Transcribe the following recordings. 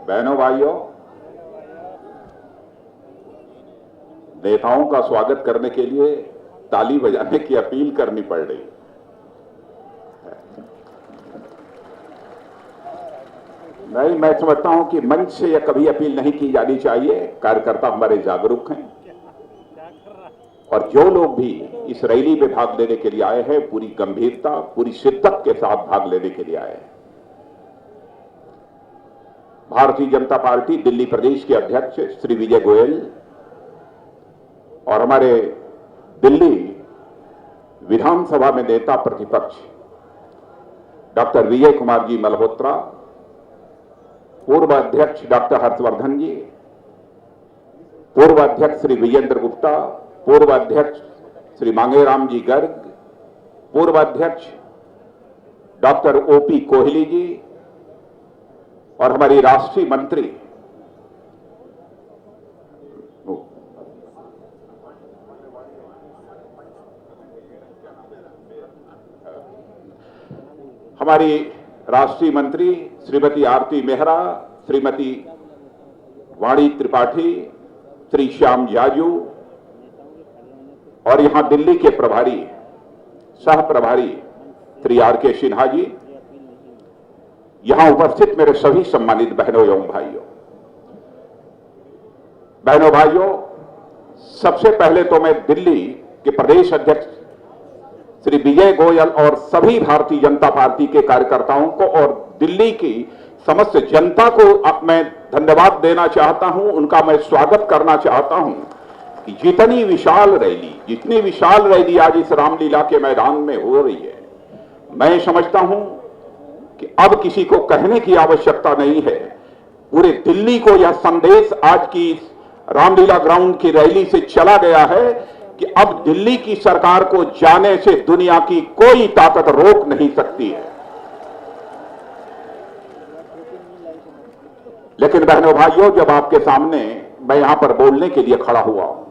बहनों भाइयों, नेताओं का स्वागत करने के लिए ताली बजाने की अपील करनी पड़ रही है। नहीं, मैं समझता हूं कि मंच से यह कभी अपील नहीं की जानी चाहिए। कार्यकर्ता हमारे जागरूक हैं और जो लोग भी इस रैली में भाग लेने के लिए आए हैं, पूरी गंभीरता, पूरी शिद्दत के साथ भाग लेने के लिए आए हैं। भारतीय जनता पार्टी दिल्ली प्रदेश के अध्यक्ष श्री विजय गोयल और हमारे दिल्ली विधानसभा में नेता प्रतिपक्ष डॉक्टर विजय कुमार जी मल्होत्रा, पूर्व अध्यक्ष डॉक्टर हर्षवर्धन जी, पूर्व अध्यक्ष श्री विजेंद्र गुप्ता, पूर्व अध्यक्ष श्री मांगेराम जी गर्ग, पूर्व अध्यक्ष डॉक्टर ओपी कोहली जी और हमारी राष्ट्रीय मंत्री हमारी राष्ट्रीय मंत्री श्रीमती आरती मेहरा, श्रीमती वाणी त्रिपाठी, श्री श्याम जाजू और यहां दिल्ली के प्रभारी, सह प्रभारी श्री आर.के. सिन्हा जी, यहां उपस्थित मेरे सभी सम्मानित बहनों एवं भाइयों, सबसे पहले तो मैं दिल्ली के प्रदेश अध्यक्ष श्री विजय गोयल और सभी भारतीय जनता पार्टी के कार्यकर्ताओं को और दिल्ली की समस्त जनता को मैं धन्यवाद देना चाहता हूं, उनका मैं स्वागत करना चाहता हूं कि जितनी विशाल रैली आज इस रामलीला के मैदान में हो रही है, मैं समझता हूं कि अब किसी को कहने की आवश्यकता नहीं है। पूरे दिल्ली को यह संदेश आज की रामलीला ग्राउंड की रैली से चला गया है कि अब दिल्ली की सरकार को जाने से दुनिया की कोई ताकत रोक नहीं सकती है। लेकिन बहनों भाइयों, जब आपके सामने मैं यहां पर बोलने के लिए खड़ा हुआ हूं,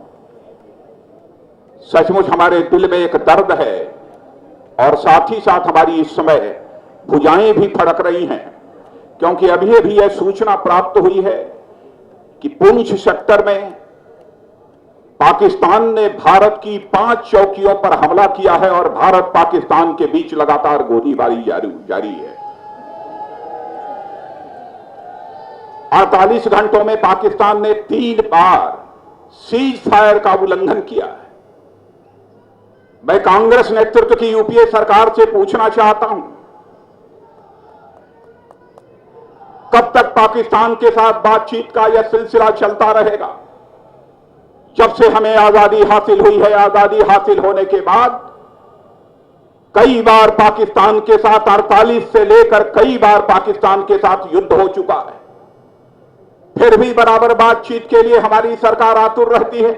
सचमुच हमारे दिल में एक दर्द है और साथ ही साथ हमारी इस समय भुजाएं भी फड़क रही हैं, क्योंकि अभी अभी यह सूचना प्राप्त हुई है कि पुंछ सेक्टर में पाकिस्तान ने भारत की 5 चौकियों पर हमला किया है और भारत पाकिस्तान के बीच लगातार गोलीबारी जारी है। 48 घंटों में पाकिस्तान ने 3 बार सीज फायर का उल्लंघन किया है। मैं कांग्रेस नेतृत्व की यूपीए सरकार से पूछना चाहता हूं, कब तक पाकिस्तान के साथ बातचीत का यह सिलसिला चलता रहेगा? जब से हमें आजादी हासिल हुई है, आजादी हासिल होने के बाद कई बार पाकिस्तान के साथ 48 से लेकर कई बार पाकिस्तान के साथ युद्ध हो चुका है। फिर भी बराबर बातचीत के लिए हमारी सरकार आतुर रहती है।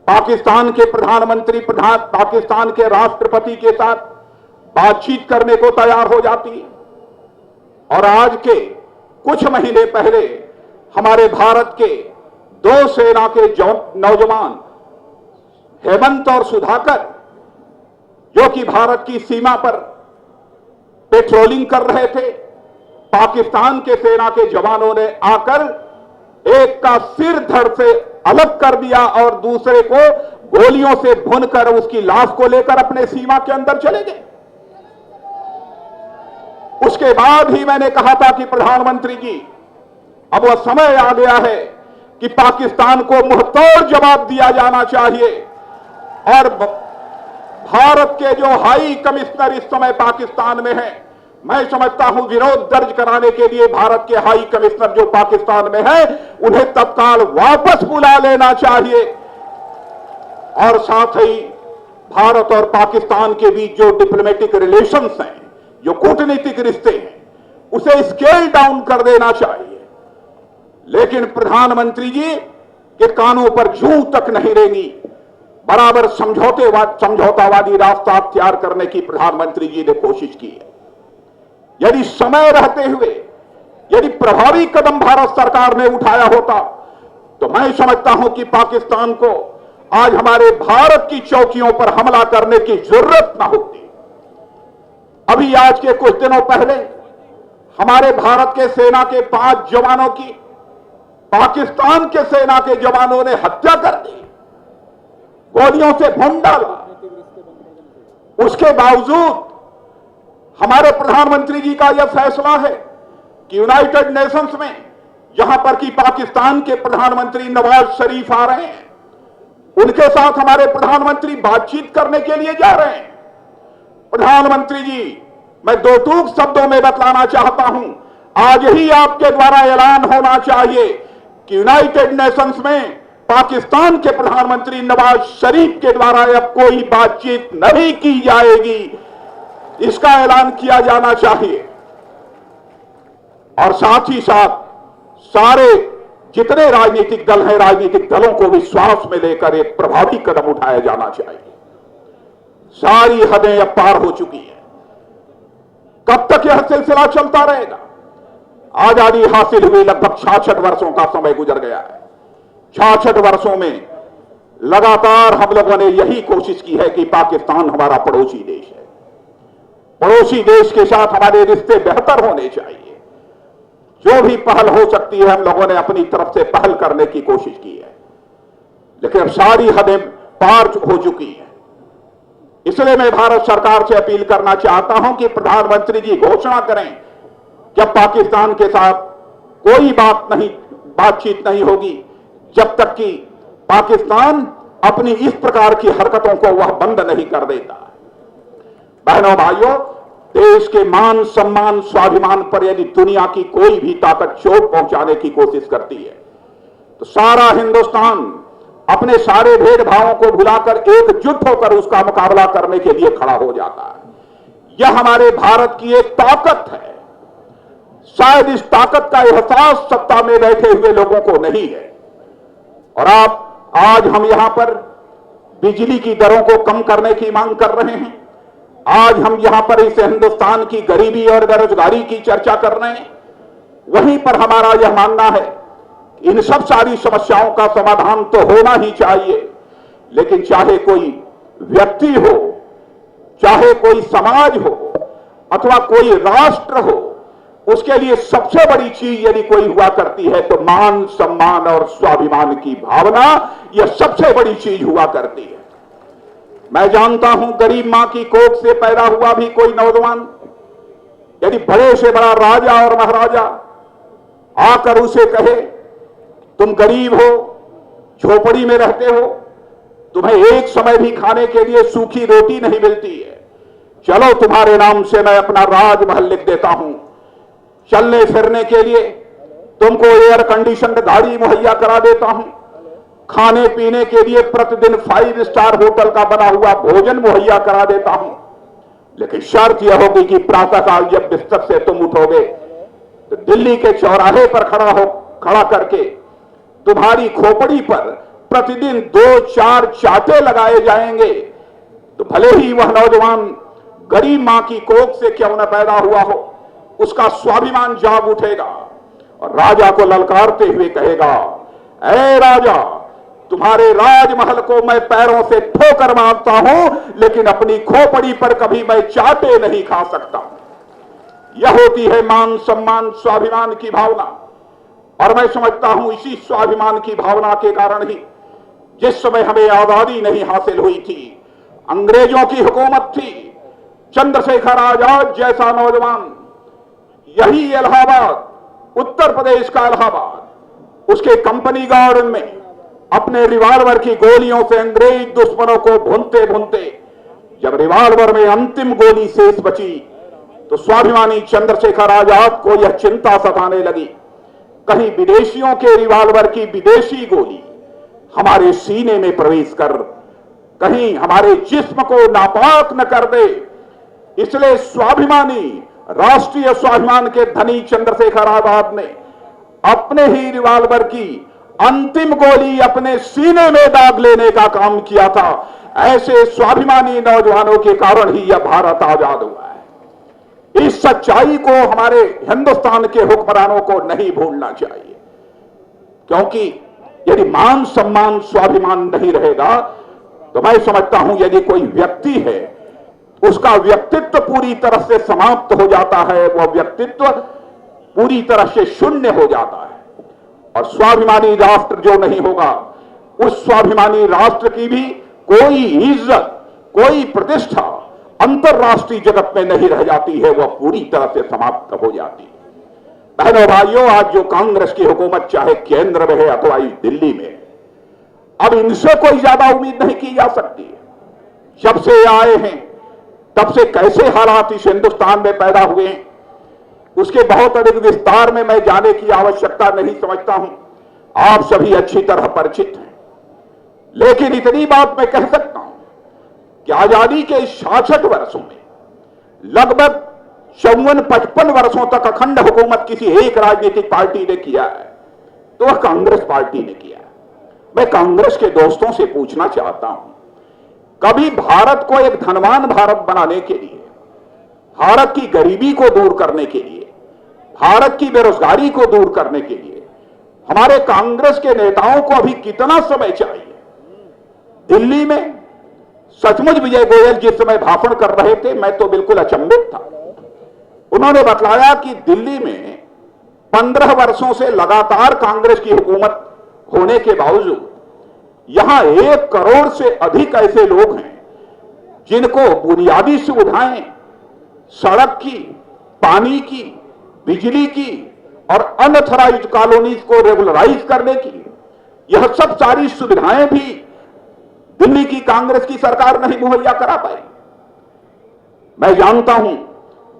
पाकिस्तान के प्रधानमंत्री पाकिस्तान के राष्ट्रपति के साथ बातचीत करने को तैयार हो जाती है। और आज के कुछ महीने पहले हमारे भारत के 2 सेना के नौजवान हेमंत और सुधाकर, जो कि भारत की सीमा पर पेट्रोलिंग कर रहे थे, पाकिस्तान के सेना के जवानों ने आकर एक का सिर धड़ से अलग कर दिया और दूसरे को गोलियों से भूनकर उसकी लाश को लेकर अपने सीमा के अंदर चले गए। उसके बाद ही मैंने कहा था कि प्रधानमंत्री जी, अब वह समय आ गया है कि पाकिस्तान को मुंहतोड़ जवाब दिया जाना चाहिए। और भारत के जो हाई कमिश्नर इस समय पाकिस्तान में हैं, मैं समझता हूं विरोध दर्ज कराने के लिए भारत के हाई कमिश्नर जो पाकिस्तान में हैं, उन्हें तत्काल वापस बुला लेना चाहिए। और साथ ही भारत और पाकिस्तान के बीच जो डिप्लोमेटिक रिलेशंस हैं, जो कूटनीतिक रिश्ते हैं, उसे स्केल डाउन कर देना चाहिए। लेकिन प्रधानमंत्री जी के कानों पर जूं तक नहीं रेंगी। बराबर समझौतावादी रास्ता अख्तियार करने की प्रधानमंत्री जी ने कोशिश की है। यदि समय रहते हुए यदि प्रभावी कदम भारत सरकार ने उठाया होता तो मैं समझता हूं कि पाकिस्तान को आज हमारे भारत की चौकियों पर हमला करने की जरूरत न होती। अभी आज के कुछ दिनों पहले हमारे भारत के सेना के 5 जवानों की पाकिस्तान के सेना के जवानों ने हत्या कर दी, गोलियों से भून डाला। उसके बावजूद हमारे प्रधानमंत्री जी का यह फैसला है कि यूनाइटेड नेशंस में जहां पर कि पाकिस्तान के प्रधानमंत्री नवाज शरीफ आ रहे हैं, उनके साथ हमारे प्रधानमंत्री बातचीत करने के लिए जा रहे हैं। प्रधानमंत्री जी, मैं 2 टूक शब्दों में बतलाना चाहता हूं, आज ही आपके द्वारा ऐलान होना चाहिए कि यूनाइटेड नेशंस में पाकिस्तान के प्रधानमंत्री नवाज शरीफ के द्वारा अब कोई बातचीत नहीं की जाएगी, इसका ऐलान किया जाना चाहिए। और साथ ही साथ सारे जितने राजनीतिक दल हैं, राजनीतिक दलों को विश्वास में लेकर एक प्रभावी कदम उठाया जाना चाहिए। सारी हदें अब पार हो चुकी हैं। कब तक यह सिलसिला चलता रहेगा? आजादी हासिल हुई लगभग 66 वर्षों का समय गुजर गया है। 66 वर्षों में लगातार हम लोगों ने यही कोशिश की है कि पाकिस्तान हमारा पड़ोसी देश है, पड़ोसी देश के साथ हमारे रिश्ते बेहतर होने चाहिए। जो भी पहल हो सकती है हम लोगों ने अपनी तरफ से पहल करने की कोशिश की है, लेकिन अब सारी हदें पार हो चुकी हैं। इसलिए मैं भारत सरकार से अपील करना चाहता हूं कि प्रधानमंत्री जी घोषणा करें कि पाकिस्तान के साथ कोई बातचीत नहीं होगी जब तक कि पाकिस्तान अपनी इस प्रकार की हरकतों को वह बंद नहीं कर देता। बहनों भाइयों, देश के मान सम्मान स्वाभिमान पर यदि दुनिया की कोई भी ताकत चोट पहुंचाने की कोशिश करती है तो सारा हिंदुस्तान अपने सारे भेदभावों को भुलाकर एकजुट होकर उसका मुकाबला करने के लिए खड़ा हो जाता है। यह हमारे भारत की एक ताकत है। शायद इस ताकत का एहसास सत्ता में बैठे हुए लोगों को नहीं है। और आज हम यहां पर बिजली की दरों को कम करने की मांग कर रहे हैं। आज हम यहां पर इस हिंदुस्तान की गरीबी और बेरोजगारी की चर्चा कर रहे हैं। वहीं पर हमारा यह मानना है कि इन सब सारी समस्याओं का समाधान तो होना ही चाहिए, लेकिन चाहे कोई व्यक्ति हो, चाहे कोई समाज हो अथवा कोई राष्ट्र हो, उसके लिए सबसे बड़ी चीज यदि कोई हुआ करती है तो मान सम्मान और स्वाभिमान की भावना, यह सबसे बड़ी चीज हुआ करती है। मैं जानता हूं गरीब मां की कोख से पैदा हुआ भी कोई नौजवान यदि बड़े से बड़ा राजा और महाराजा आकर उसे कहे तुम गरीब हो, झोपड़ी में रहते हो, तुम्हें एक समय भी खाने के लिए सूखी रोटी नहीं मिलती है, चलो तुम्हारे नाम से मैं अपना राजमहल लिख देता हूं, चलने फिरने के लिए तुमको एयर कंडीशनड गाड़ी मुहैया करा देता हूं, खाने पीने के लिए प्रतिदिन 5 स्टार होटल का बना हुआ भोजन मुहैया करा देता हूं, लेकिन शर्त यह होगी कि प्रातःकाल जब बिस्तर से तुम उठोगे तो दिल्ली के चौराहे पर खड़ा करके तुम्हारी खोपड़ी पर प्रतिदिन 2-4 चाटे लगाए जाएंगे। तो भले ही वह नौजवान गरीब मां की कोख से क्यों न पैदा हुआ हो, उसका स्वाभिमान जाग उठेगा और राजा को ललकारते हुए कहेगा, ऐ राजा, तुम्हारे राजमहल को मैं पैरों से ठोकर मारता हूं, लेकिन अपनी खोपड़ी पर कभी मैं चाटे नहीं खा सकता। यह होती है मान सम्मान स्वाभिमान की भावना। और मैं समझता हूं इसी स्वाभिमान की भावना के कारण ही जिस समय हमें आजादी नहीं हासिल हुई थी, अंग्रेजों की हुकूमत थी, चंद्रशेखर आजाद जैसा नौजवान यही इलाहाबाद, उत्तर प्रदेश का इलाहाबाद, उसके कंपनी गार्डन में अपने रिवाल्वर की गोलियों से अंग्रेज दुश्मनों को भूनते भूनते जब रिवाल्वर में अंतिम गोली शेष बची तो स्वाभिमानी चंद्रशेखर आजाद को यह चिंता सताने लगी, कहीं विदेशियों के रिवाल्वर की विदेशी गोली हमारे सीने में प्रवेश कर कहीं हमारे जिस्म को नापाक न कर दे। इसलिए स्वाभिमानी, राष्ट्रीय स्वाभिमान के धनी चंद्रशेखर आजाद ने अपने ही रिवाल्वर की अंतिम गोली अपने सीने में दाग लेने का काम किया था। ऐसे स्वाभिमानी नौजवानों के कारण ही यह भारत आजाद हुआ है। इस सच्चाई को हमारे हिंदुस्तान के हुक्मरानों को नहीं भूलना चाहिए, क्योंकि यदि मान सम्मान स्वाभिमान नहीं रहेगा तो मैं समझता हूं यदि कोई व्यक्ति है उसका व्यक्तित्व पूरी तरह से समाप्त हो जाता है। वह व्यक्तित्व पूरी तरह से शून्य हो जाता है और स्वाभिमानी राष्ट्र जो नहीं होगा, उस स्वाभिमानी राष्ट्र की भी कोई इज्जत, कोई प्रतिष्ठा अंतरराष्ट्रीय जगत में नहीं रह जाती है, वह पूरी तरह से समाप्त हो जाती है। बहनों भाइयों, आज जो कांग्रेस की हुकूमत चाहे केंद्र में है अथवा दिल्ली में, अब इनसे कोई ज्यादा उम्मीद नहीं की जा सकती है। जब से आए हैं तब से कैसे हालात इस हिंदुस्तान में पैदा हुए हैं, उसके बहुत अधिक विस्तार में मैं जाने की आवश्यकता नहीं समझता हूं, आप सभी अच्छी तरह परिचित हैं। लेकिन इतनी बात मैं कह सकता हूं कि आजादी के 66 वर्षों में लगभग 54-55 वर्षों तक अखंड हुकूमत किसी एक राजनीतिक पार्टी ने किया है तो वह कांग्रेस पार्टी ने किया है। मैं कांग्रेस के दोस्तों से पूछना चाहता हूं, कभी भारत को एक धनवान भारत बनाने के लिए, भारत की गरीबी को दूर करने के लिए, भारत की बेरोजगारी को दूर करने के लिए हमारे कांग्रेस के नेताओं को अभी कितना समय चाहिए? दिल्ली में सचमुच विजय गोयल जिस समय भाषण कर रहे थे, मैं तो बिल्कुल अचंभित था। उन्होंने बतलाया कि दिल्ली में 15 वर्षों से लगातार कांग्रेस की हुकूमत होने के बावजूद यहां 1 करोड़ से अधिक ऐसे लोग हैं जिनको बुनियादी सुविधाएं, सड़क की, पानी की, बिजली की और अनऑथराइज्ड कॉलोनीज को रेगुलराइज करने की, यह सब सारी सुविधाएं भी दिल्ली की कांग्रेस की सरकार नहीं मुहैया करा पाई। मैं जानता हूं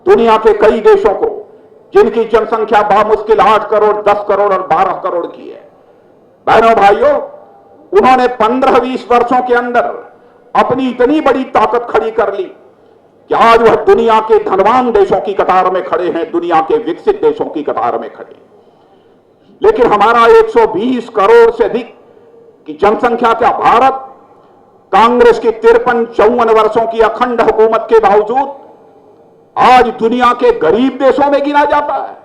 दुनिया के कई देशों को जिनकी जनसंख्या बामुश्किल 8 करोड़, 10 करोड़ और 12 करोड़ की है, बहनों भाइयों, उन्होंने 15-20 वर्षों के अंदर अपनी इतनी बड़ी ताकत खड़ी कर ली कि आज वह दुनिया के धनवान देशों की कतार में खड़े हैं, दुनिया के विकसित देशों की कतार में खड़े। लेकिन हमारा 120 करोड़ से अधिक की जनसंख्या का भारत कांग्रेस की 53-54 वर्षों की अखंड हुकूमत के बावजूद आज दुनिया के गरीब देशों में गिना जाता है।